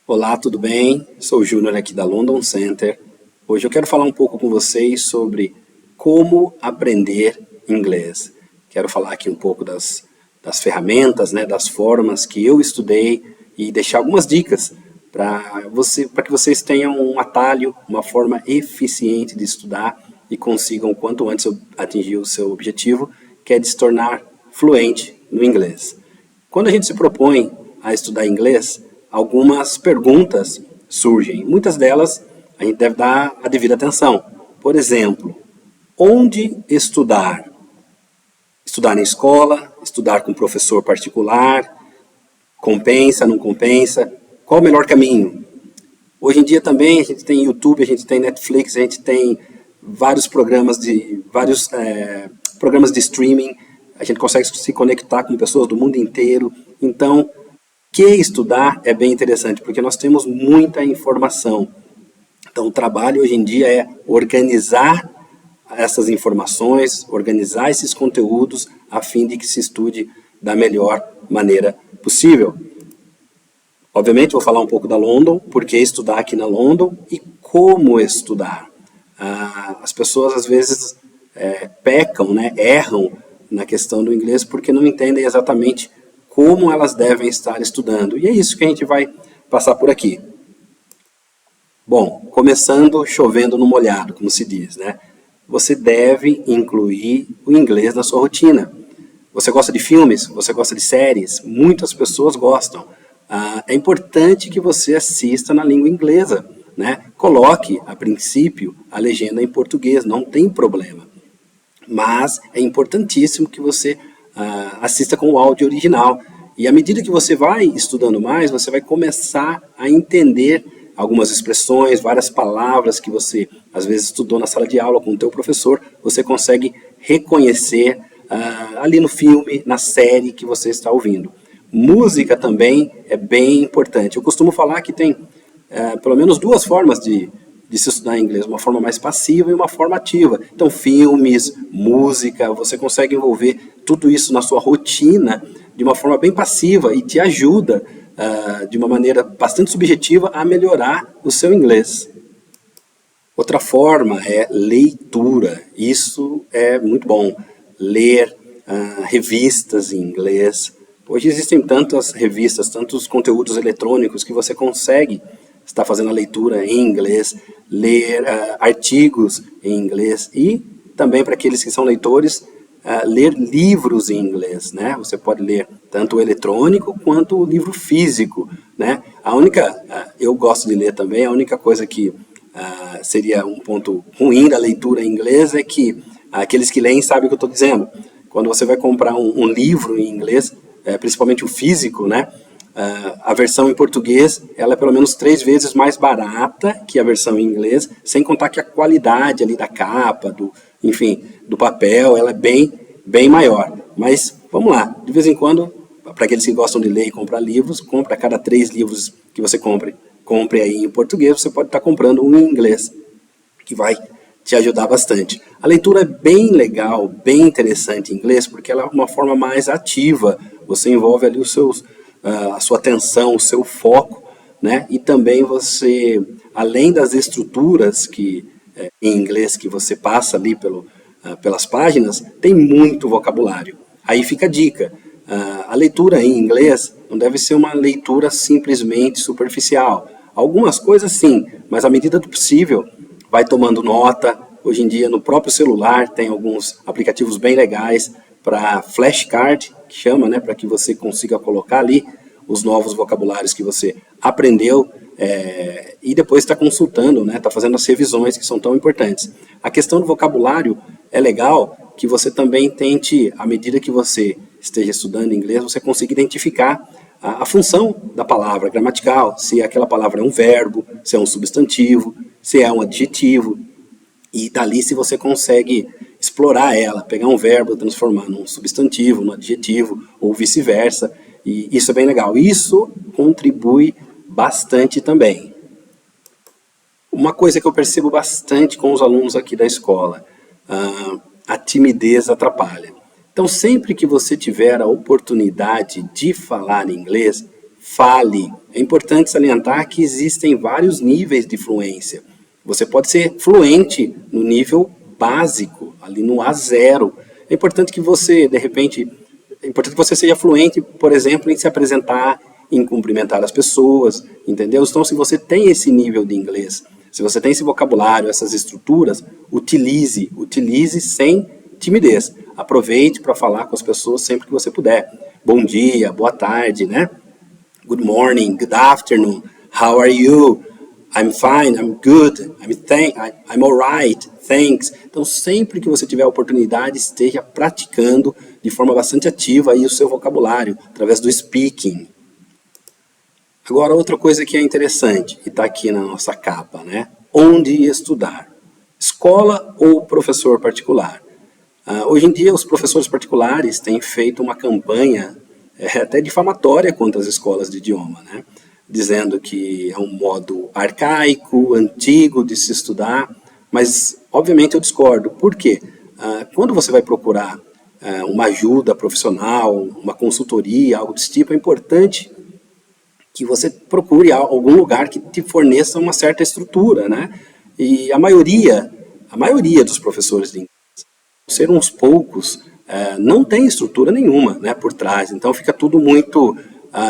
Olá, tudo bem? Sou o Júnior aqui da London Center. Hoje eu quero falar um pouco com vocês sobre como aprender inglês. Quero falar aqui um pouco das ferramentas, né, das formas que eu estudei e deixar algumas dicas para que vocês tenham um atalho, uma forma eficiente de estudar e consigam o quanto antes atingir o seu objetivo, que é de se tornar fluente no inglês. Quando a gente se propõe a estudar inglês, algumas perguntas surgem. Muitas delas a gente deve dar a devida atenção. Por exemplo, onde estudar? Estudar na escola, estudar com professor particular, compensa, não compensa? Qual o melhor caminho? Hoje em dia também a gente tem YouTube, a gente tem Netflix, a gente tem vários programas de streaming, a gente consegue se conectar com pessoas do mundo inteiro. Então, que estudar é bem interessante, porque nós temos muita informação. Então, o trabalho hoje em dia é organizar essas informações, organizar esses conteúdos, a fim de que se estude da melhor maneira possível. Obviamente, vou falar um pouco da London, porque estudar aqui na London e como estudar. As pessoas, às vezes, pecam, né, erram na questão do inglês, porque não entendem exatamente como elas devem estar estudando. E é isso que a gente vai passar por aqui. Bom, começando chovendo no molhado, como se diz, né? Você deve incluir o inglês na sua rotina. Você gosta de filmes? Você gosta de séries? Muitas pessoas gostam. É importante que você assista na língua inglesa, né? Coloque, a princípio, a legenda em português, não tem problema. Mas é importantíssimo que você assista com o áudio original. E à medida que você vai estudando mais, você vai começar a entender algumas expressões, várias palavras que você às vezes estudou na sala de aula com o teu professor, você consegue reconhecer ali no filme, na série que você está ouvindo. Música também é bem importante. Eu costumo falar que tem pelo menos duas formas de se estudar inglês, uma forma mais passiva e uma forma ativa. Então, filmes, música, você consegue envolver tudo isso na sua rotina de uma forma bem passiva e te ajuda, de uma maneira bastante subjetiva, a melhorar o seu inglês. Outra forma é leitura. Isso é muito bom. Ler revistas em inglês. Hoje existem tantas revistas, tantos conteúdos eletrônicos que você consegue estar fazendo a leitura em inglês, ler artigos em inglês e também para aqueles que são leitores, ler livros em inglês, né? Você pode ler tanto o eletrônico quanto o livro físico, né? Eu gosto de ler também, a única coisa que seria um ponto ruim da leitura em inglês é que aqueles que leem sabem o que eu estou dizendo. Quando você vai comprar um livro em inglês, principalmente o físico, né? A versão em português, ela é pelo menos 3 vezes mais barata que a versão em inglês, sem contar que a qualidade ali da capa, do papel, ela é bem maior. Mas, vamos lá, de vez em quando, para aqueles que gostam de ler e comprar livros, compre a cada 3 livros que você compre aí em português, você pode estar comprando um em inglês, que vai te ajudar bastante. A leitura é bem legal, bem interessante em inglês, porque ela é uma forma mais ativa, você envolve ali a sua atenção, o seu foco, né? E também você, além das estruturas em inglês que você passa ali pelas páginas, tem muito vocabulário. Aí fica a dica, a leitura em inglês não deve ser uma leitura simplesmente superficial. Algumas coisas sim, mas à medida do possível, vai tomando nota. Hoje em dia no próprio celular tem alguns aplicativos bem legais para flashcard, que chama, né, para que você consiga colocar ali os novos vocabulários que você aprendeu e depois está consultando, né, está fazendo as revisões que são tão importantes. A questão do vocabulário é legal que você também tente, à medida que você esteja estudando inglês, você consiga identificar a função da palavra gramatical, se aquela palavra é um verbo, se é um substantivo, se é um adjetivo. E dali se você consegue explorar ela, pegar um verbo, transformar num substantivo, num adjetivo, ou vice-versa. E isso é bem legal. Isso contribui bastante também. Uma coisa que eu percebo bastante com os alunos aqui da escola, a timidez atrapalha. Então, sempre que você tiver a oportunidade de falar inglês, fale. É importante salientar que existem vários níveis de fluência. Você pode ser fluente no nível básico, ali no A0. É importante que você, de repente, é importante que você seja fluente, por exemplo, em se apresentar, em cumprimentar as pessoas, entendeu? Então, se você tem esse nível de inglês, se você tem esse vocabulário, essas estruturas, utilize sem timidez. Aproveite para falar com as pessoas sempre que você puder. Bom dia, boa tarde, né? Good morning, good afternoon, how are you? I'm fine, I'm good, I'm alright, thanks. Então, sempre que você tiver a oportunidade, esteja praticando de forma bastante ativa aí o seu vocabulário, através do speaking. Agora, outra coisa que é interessante, e está aqui na nossa capa, né? Onde estudar? Escola ou professor particular? Hoje em dia, os professores particulares têm feito uma campanha até difamatória contra as escolas de idioma, né? Dizendo que é um modo arcaico, antigo de se estudar, mas, obviamente, eu discordo. Por quê? Quando você vai procurar uma ajuda profissional, uma consultoria, algo desse tipo, é importante que você procure algum lugar que te forneça uma certa estrutura, né? E a maioria dos professores de inglês, ser uns poucos, não tem estrutura nenhuma, né, por trás. Então fica tudo muito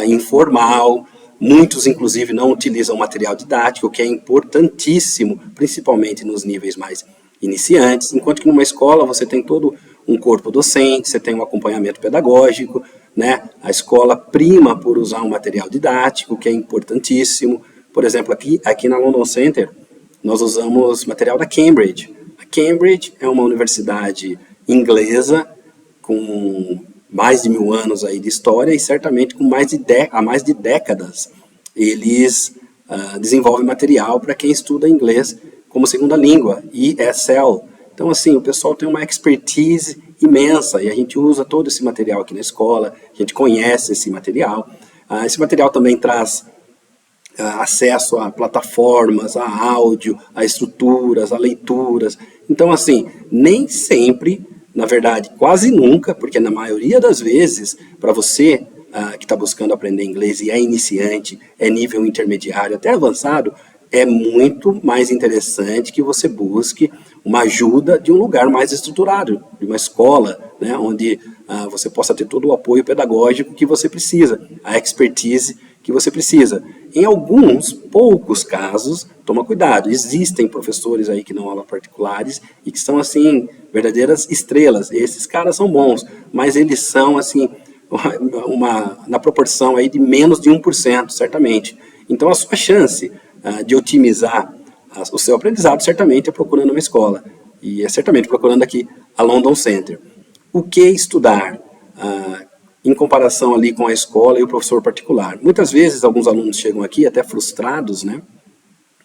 informal. Muitos, inclusive, não utilizam material didático, que é importantíssimo, principalmente nos níveis mais iniciantes, enquanto que numa escola você tem todo um corpo docente, você tem um acompanhamento pedagógico, né? A escola prima por usar um material didático, que é importantíssimo. Por exemplo, aqui na London Center, nós usamos material da Cambridge. A Cambridge é uma universidade inglesa com mais de 1000 anos aí de história e certamente com há mais de décadas eles desenvolvem material para quem estuda inglês como segunda língua, ESL. Então, assim, o pessoal tem uma expertise imensa e a gente usa todo esse material aqui na escola, a gente conhece esse material. Esse material também traz acesso a plataformas, a áudio, a estruturas, a leituras. Então, assim, nem sempre, na verdade, quase nunca, porque na maioria das vezes, para você que está buscando aprender inglês e é iniciante, é nível intermediário, até avançado, é muito mais interessante que você busque uma ajuda de um lugar mais estruturado, de uma escola, né, onde você possa ter todo o apoio pedagógico que você precisa, a expertise que você precisa. Em alguns, poucos casos, toma cuidado, existem professores aí que dão aula particulares e que são, assim, verdadeiras estrelas. Esses caras são bons, mas eles são, assim, na proporção aí de menos de 1%, certamente. Então, a sua chance de otimizar o seu aprendizado, certamente é procurando uma escola. E é certamente procurando aqui a London Center. O que estudar em comparação ali com a escola e o professor particular? Muitas vezes, alguns alunos chegam aqui até frustrados, né,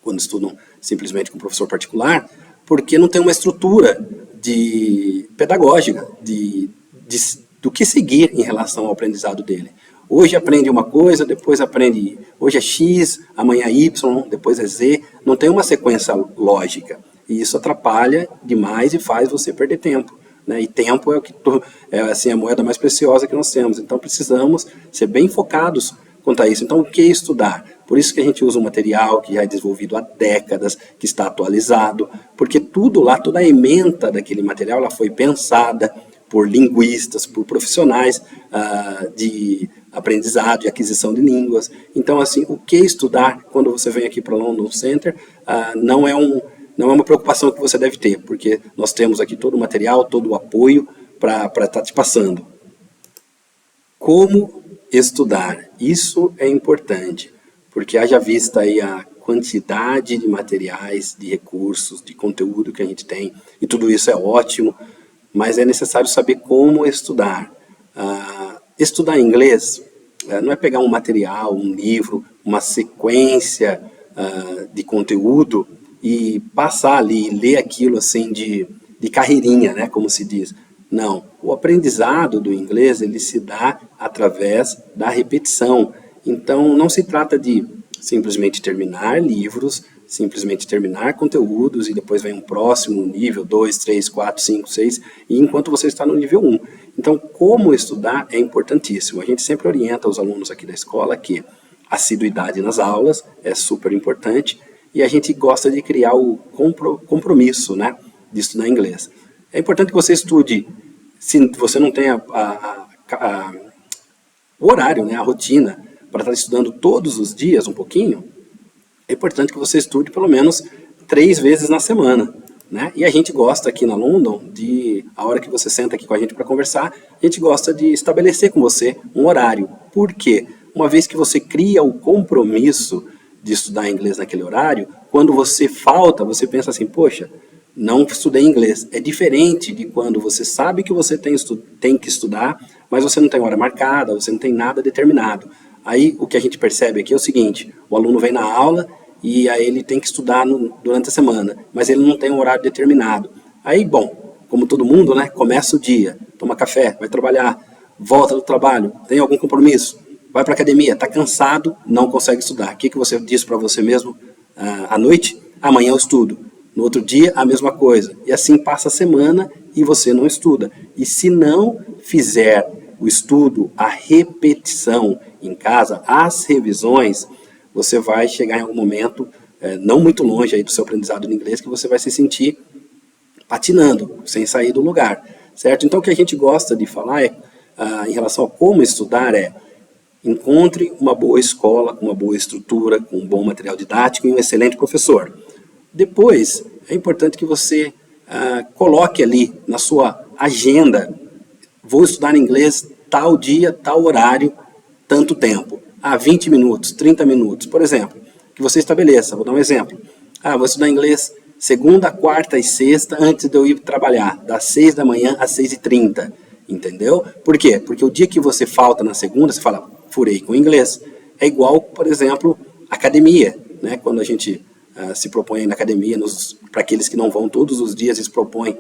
quando estudam simplesmente com o professor particular, porque não tem uma estrutura pedagógica do que seguir em relação ao aprendizado dele. Hoje aprende uma coisa, depois aprende... Hoje é X, amanhã é Y, depois é Z. Não tem uma sequência lógica. E isso atrapalha demais e faz você perder tempo, né? E tempo é assim, a moeda mais preciosa que nós temos. Então precisamos ser bem focados quanto a isso. Então o que estudar? Por isso que a gente usa um material que já é desenvolvido há décadas, que está atualizado, porque tudo lá, toda a ementa daquele material, ela foi pensada por linguistas, por profissionais de aprendizado e aquisição de línguas. Então, assim, o que estudar quando você vem aqui para o London Center não é uma preocupação que você deve ter, porque nós temos aqui todo o material, todo o apoio para estar te passando. Como estudar? Isso é importante, porque haja vista aí a quantidade de materiais, de recursos, de conteúdo que a gente tem, e tudo isso é ótimo, mas é necessário saber como estudar. Estudar inglês não é pegar um material, um livro, uma sequência de conteúdo e passar ali, ler aquilo assim de carreirinha, né, como se diz. Não, o aprendizado do inglês ele se dá através da repetição. Então não se trata de simplesmente terminar livros, simplesmente terminar conteúdos e depois vem um próximo nível, 2, 3, 4, 5, 6, e enquanto você está no nível 1. Então, como estudar é importantíssimo. A gente sempre orienta os alunos aqui da escola que assiduidade nas aulas é super importante e a gente gosta de criar o compromisso, né, de estudar inglês. É importante que você estude, se você não tem o horário, né, a rotina, para estar estudando todos os dias um pouquinho, é importante que você estude pelo menos 3 vezes na semana. Né? E a gente gosta aqui na London, a hora que você senta aqui com a gente para conversar, a gente gosta de estabelecer com você um horário. Por quê? Uma vez que você cria o compromisso de estudar inglês naquele horário, quando você falta, você pensa assim, poxa, não estudei inglês. É diferente de quando você sabe que você tem que estudar, mas você não tem hora marcada, você não tem nada determinado. Aí o que a gente percebe aqui é o seguinte, o aluno vem na aula e aí ele tem que estudar durante a semana, mas ele não tem um horário determinado. Aí, bom, como todo mundo, né, começa o dia, toma café, vai trabalhar, volta do trabalho, tem algum compromisso, vai para a academia, está cansado, não consegue estudar. O que você diz para você mesmo à noite? Amanhã eu estudo. No outro dia, a mesma coisa. E assim passa a semana e você não estuda. E se não fizer o estudo, a repetição em casa, as revisões, você vai chegar em algum momento, não muito longe aí do seu aprendizado de inglês, que você vai se sentir patinando, sem sair do lugar, certo? Então o que a gente gosta de falar em relação a como estudar encontre uma boa escola, com uma boa estrutura, com um bom material didático e um excelente professor. Depois, é importante que você coloque ali na sua agenda, vou estudar inglês tal dia, tal horário, tanto tempo. 20 minutos, 30 minutos, por exemplo, que você estabeleça, vou dar um exemplo. Vou estudar inglês segunda, quarta e sexta antes de eu ir trabalhar, das 6 da manhã às 6h30, entendeu? Por quê? Porque o dia que você falta na segunda, você fala, furei com inglês. É igual, por exemplo, academia, né? Quando a gente se propõe na academia, para aqueles que não vão todos os dias, eles propõem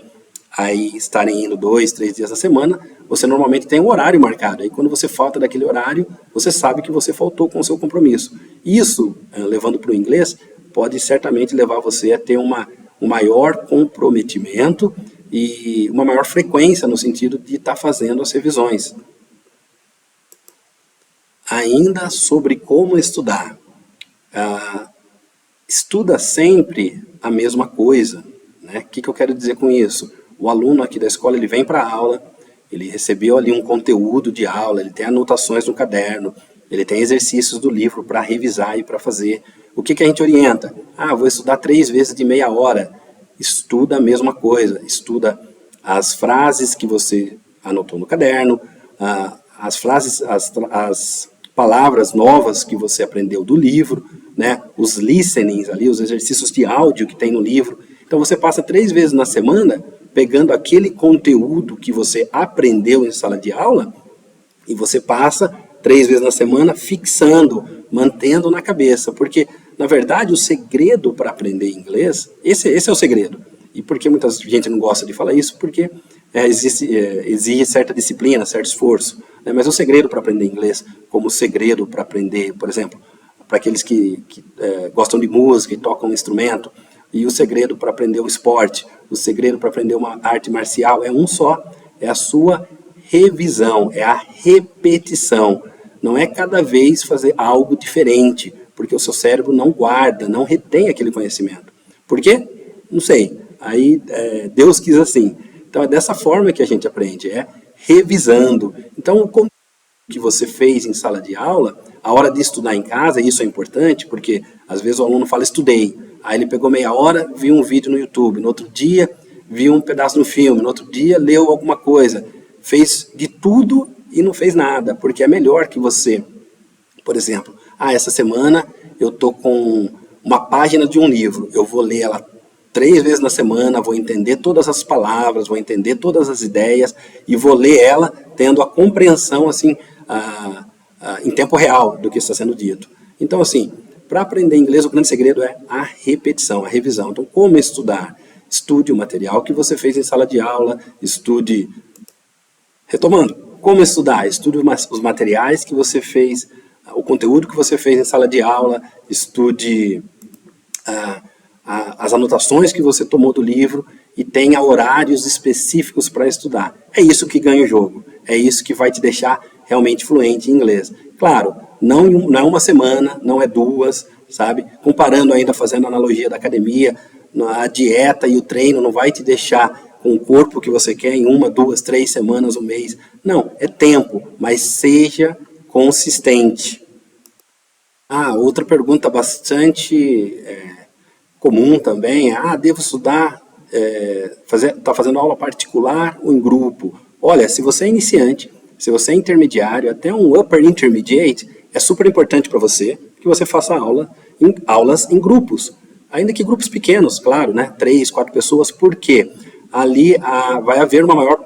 aí estarem indo 2, 3 dias na semana, você normalmente tem um horário marcado. Aí quando você falta daquele horário, você sabe que você faltou com o seu compromisso. Isso, levando para o inglês, pode certamente levar você a ter um maior comprometimento e uma maior frequência no sentido de estar fazendo as revisões. Ainda sobre como estudar. Estuda sempre a mesma coisa. Né? O que eu quero dizer com isso? O aluno aqui da escola, ele vem para a aula, ele recebeu ali um conteúdo de aula, ele tem anotações no caderno, ele tem exercícios do livro para revisar e para fazer. O que a gente orienta? Vou estudar 3 vezes de meia hora. Estuda a mesma coisa, estuda as frases que você anotou no caderno, as palavras novas que você aprendeu do livro, né? Os listenings ali, os exercícios de áudio que tem no livro. Então você passa 3 vezes na semana pegando aquele conteúdo que você aprendeu em sala de aula e você passa 3 vezes na semana fixando, mantendo na cabeça. Porque, na verdade, o segredo para aprender inglês, esse é o segredo. E por que muita gente não gosta de falar isso? Porque exige certa disciplina, certo esforço. Né? Mas o segredo para aprender inglês, como o segredo para aprender, por exemplo, para aqueles que gostam de música e tocam um instrumento, e o segredo para aprender um esporte, o segredo para aprender uma arte marcial é um só, é a sua revisão, é a repetição. Não é cada vez fazer algo diferente, porque o seu cérebro não guarda, não retém aquele conhecimento. Por quê? Não sei. Aí Deus quis assim. Então é dessa forma que a gente aprende, é revisando. Então o conteúdo que você fez em sala de aula, a hora de estudar em casa, isso é importante, porque às vezes o aluno fala, estudei. Aí ele pegou meia hora, viu um vídeo no YouTube, no outro dia viu um pedaço do filme, no outro dia leu alguma coisa, fez de tudo e não fez nada, porque é melhor que você, por exemplo, essa semana eu tô com uma página de um livro, eu vou ler ela 3 vezes na semana, vou entender todas as palavras, vou entender todas as ideias e vou ler ela tendo a compreensão assim, em tempo real do que está sendo dito. Então assim, para aprender inglês, o grande segredo é a repetição, a revisão. Então, como estudar? Estude o material que você fez em sala de aula, estude... Retomando, como estudar? Estude os materiais que você fez, o conteúdo que você fez em sala de aula, estude as anotações que você tomou do livro e tenha horários específicos para estudar. É isso que ganha o jogo, é isso que vai te deixar realmente fluente em inglês. Claro, não é uma semana, não é duas, sabe? Comparando ainda, fazendo analogia da academia, a dieta e o treino não vai te deixar com o corpo que você quer em 1, 2, 3 semanas, um mês. Não, é tempo, mas seja consistente. Outra pergunta bastante comum também é, devo estudar, tá fazendo aula particular ou em grupo? Olha, se você é iniciante, se você é intermediário, até um upper intermediate, é super importante para você que você faça aulas em grupos. Ainda que grupos pequenos, claro, né? 3, 4 pessoas, porque ali vai haver uma maior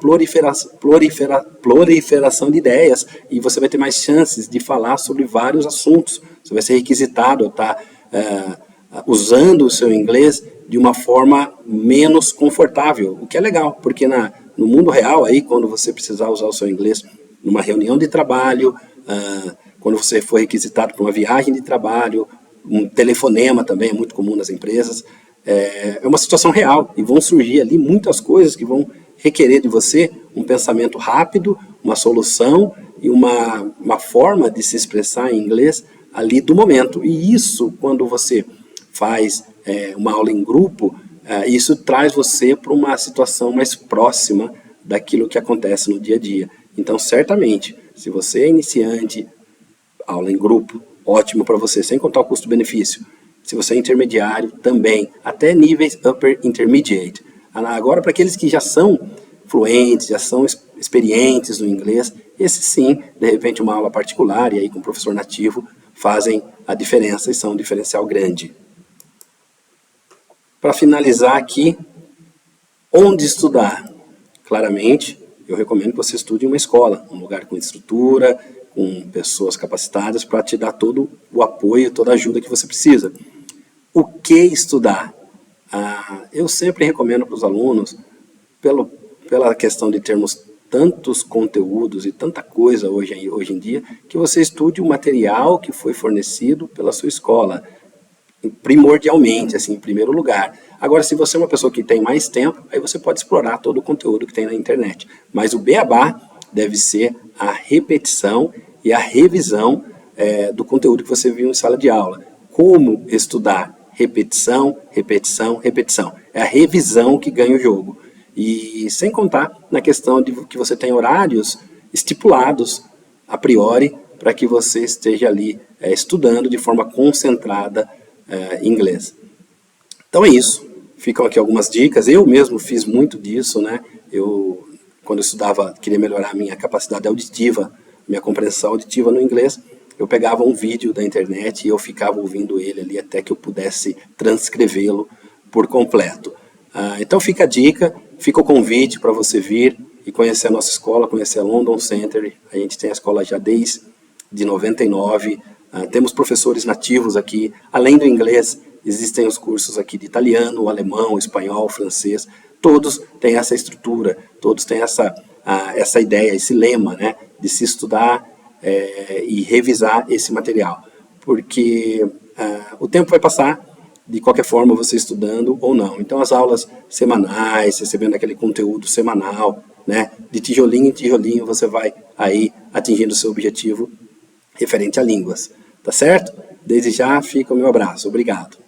proliferação de ideias e você vai ter mais chances de falar sobre vários assuntos. Você vai ser requisitado a estar usando o seu inglês de uma forma menos confortável, o que é legal, porque no mundo real, aí, quando você precisar usar o seu inglês numa reunião de trabalho, quando você for requisitado para uma viagem de trabalho, um telefonema também é muito comum nas empresas, é uma situação real e vão surgir ali muitas coisas que vão requerer de você um pensamento rápido, uma solução e uma forma de se expressar em inglês ali do momento. E isso, quando você faz uma aula em grupo, isso traz você para uma situação mais próxima daquilo que acontece no dia a dia. Então, certamente, se você é iniciante, aula em grupo, ótimo para você, sem contar o custo-benefício. Se você é intermediário, também, até níveis upper intermediate. Agora, para aqueles que já são fluentes, já são experientes no inglês, esse sim, de repente uma aula particular e aí com um professor nativo fazem a diferença e são um diferencial grande. Para finalizar aqui, onde estudar? Claramente, eu recomendo que você estude em uma escola, um lugar com estrutura, com pessoas capacitadas para te dar todo o apoio, toda a ajuda que você precisa. O que estudar? Eu sempre recomendo para os alunos, pela questão de termos tantos conteúdos e tanta coisa hoje em dia, que você estude o material que foi fornecido pela sua escola, primordialmente, assim, em primeiro lugar. Agora, se você é uma pessoa que tem mais tempo, aí você pode explorar todo o conteúdo que tem na internet. Mas o beabá deve ser a repetição e a revisão do conteúdo que você viu em sala de aula. Como estudar? Repetição, repetição, repetição. É a revisão que ganha o jogo. E sem contar na questão de que você tem horários estipulados a priori para que você esteja ali estudando de forma concentrada inglês. Então é isso. Ficam aqui algumas dicas. Eu mesmo fiz muito disso, né? Quando eu estudava, queria melhorar a minha capacidade auditiva, minha compreensão auditiva no inglês, eu pegava um vídeo da internet e eu ficava ouvindo ele ali até que eu pudesse transcrevê-lo por completo. Então fica a dica, fica o convite para você vir e conhecer a nossa escola, conhecer a London Center. A gente tem a escola já desde 99, temos professores nativos aqui. Além do inglês, existem os cursos aqui de italiano, alemão, espanhol, francês. Todos têm essa estrutura, todos têm essa ideia, esse lema, né, de se estudar e revisar esse material. Porque o tempo vai passar, de qualquer forma, você estudando ou não. Então, as aulas semanais, recebendo aquele conteúdo semanal, né, de tijolinho em tijolinho, você vai aí atingindo o seu objetivo referente a línguas. Tá certo? Desde já, fica o meu abraço. Obrigado.